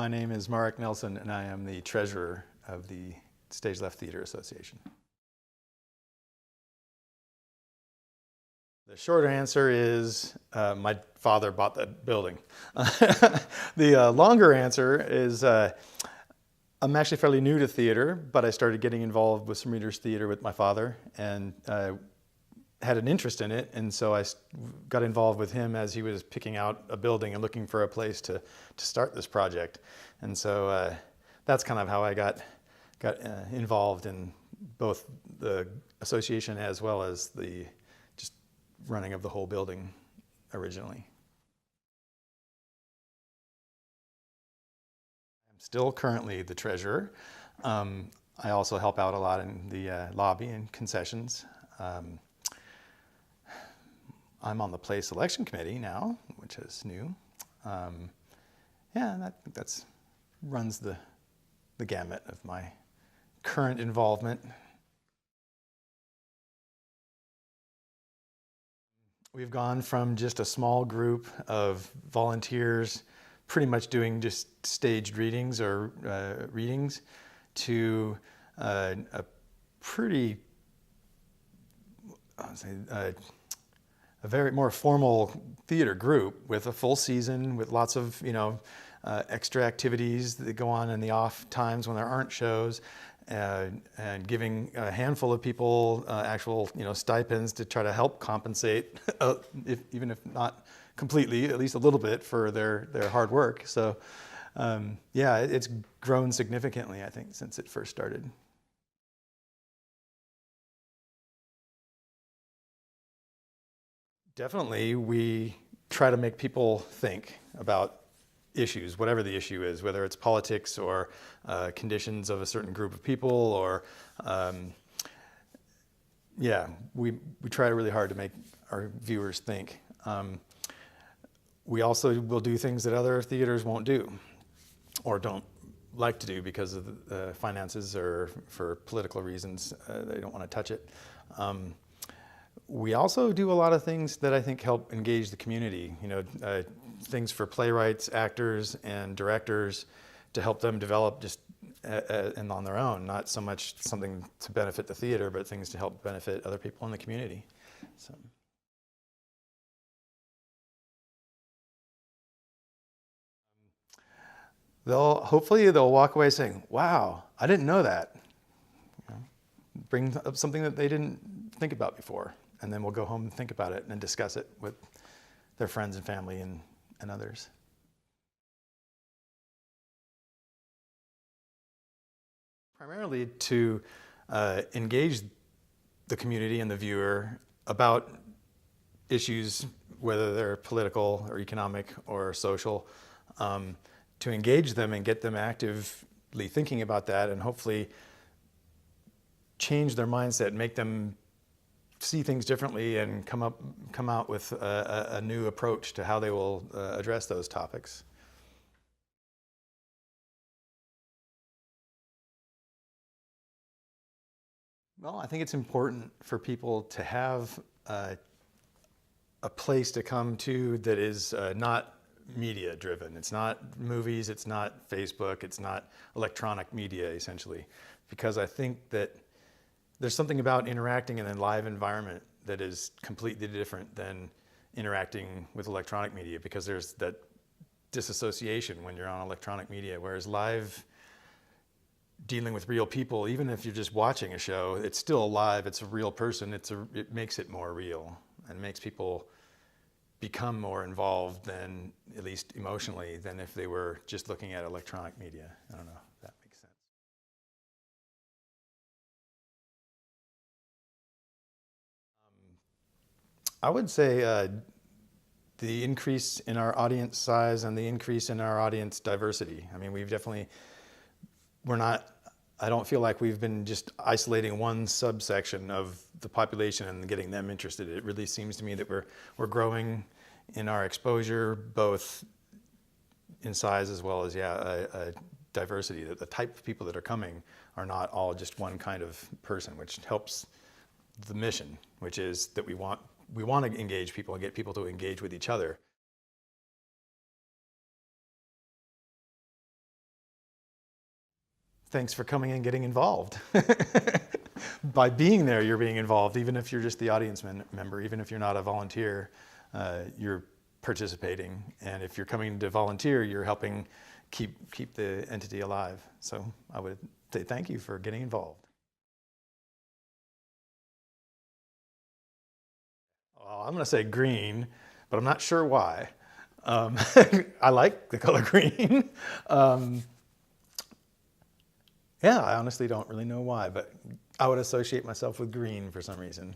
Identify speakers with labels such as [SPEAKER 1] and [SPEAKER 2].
[SPEAKER 1] My name is Marek Nelson, and I am the treasurer of the Stage Left Theater Association. The short answer is my father bought that building. The longer answer is I'm actually fairly new to theater, but I started getting involved with some readers' theater with my father and had an interest in it. And so I got involved with him as he was picking out a building and looking for a place to start this project. And so that's kind of how I got involved in both the association as well as the just running of the whole building originally. I'm still currently the treasurer. I also help out a lot in the lobby and concessions. I'm on the place election committee now, which is new. Yeah, and I think that's runs the gamut of my current involvement. We've gone from just a small group of volunteers pretty much doing just staged readings or readings to a pretty, a very more formal theater group with a full season with lots of, extra activities that go on in the off times when there aren't shows, and giving a handful of people actual, stipends to try to help compensate, even if not completely, at least a little bit for their hard work. So, yeah, it's grown significantly, I think, since it first started. Definitely, we try to make people think about issues, whatever the issue is, whether it's politics or conditions of a certain group of people, or yeah, we try really hard to make our viewers think. We also will do things that other theaters won't do or don't like to do because of the finances or for political reasons. They don't want to touch it. We also do a lot of things that I think help engage the community, things for playwrights, actors, and directors to help them develop just and on their own, not so much something to benefit the theater, but things to help benefit other people in the community. So. Hopefully they'll walk away saying, wow, I didn't know that. Bring up something that they didn't think about before. And then we'll go home and think about it and discuss it with their friends and family and others. Primarily to engage the community and the viewer about issues, whether they're political or economic or social, to engage them and get them actively thinking about that, and hopefully change their mindset, make them see things differently, and come out with a new approach to how they will address those topics. Well, I think it's important for people to have a place to come to that is not media driven. It's not movies, it's not Facebook, it's not electronic media, essentially, because I think that there's something about interacting in a live environment that is completely different than interacting with electronic media, because there's that disassociation when you're on electronic media, whereas live, dealing with real people, even if you're just watching a show, it's still alive, it's a real person, it makes it more real and makes people become more involved, than, at least emotionally, than if they were just looking at electronic media. I don't know if that makes sense. I would say the increase in our audience size and the increase in our audience diversity. I mean, I don't feel like we've been just isolating one subsection of the population and getting them interested. It really seems to me that we're growing in our exposure, both in size as well as, diversity, that the type of people that are coming are not all just one kind of person, which helps the mission, which is that we want to engage people and get people to engage with each other. thanks for coming and getting involved. By being there, you're being involved, even if you're just the audience member, even if you're not a volunteer, you're participating. And if you're coming to volunteer, you're helping keep the entity alive. So I would say thank you for getting involved. Well, I'm going to say green, but I'm not sure why. I like the color green. Yeah, I honestly don't really know why, but I would associate myself with green for some reason.